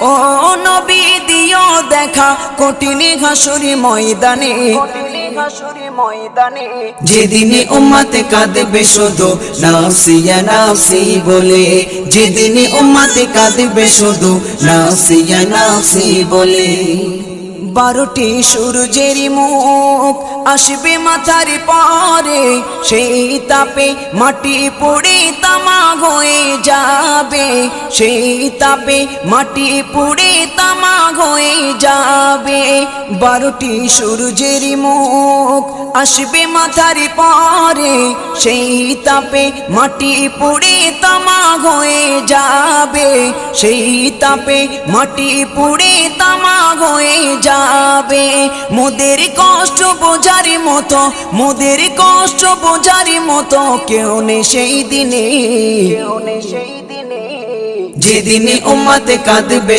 ও নবী দিও দেখা কঠিন হাসুরি ময়দানে, যেদিনে উম্মত কাঁদবে শুধু নাফসি ইয়া নাফসি বলে, যেদিনে উম্মত কাঁদবে শুধু নাফসি ইয়া নাফসি বলে। 12টি সূর্যের মুখ আসবে মাথার পরে, সেই তাপে মাটি পুড়ে তামা হয়ে যাবে, সেই তাপে মাটি পুড়ে তামা হয়ে যাবে। 12টি সূর্যের মুখ আসবে মাথার পরে, সেই তাপে মাটি পুড়ে তামা হয়ে যাবে, সেই তাপে মাটি পুড়ে তামা হয়ে যাবে। মোদের কষ্ট বোঝার মতো, মোদের কষ্ট বোঝার মতো কেউ নেই সেই দিনে, যেদিনে উম্মত কাঁদবে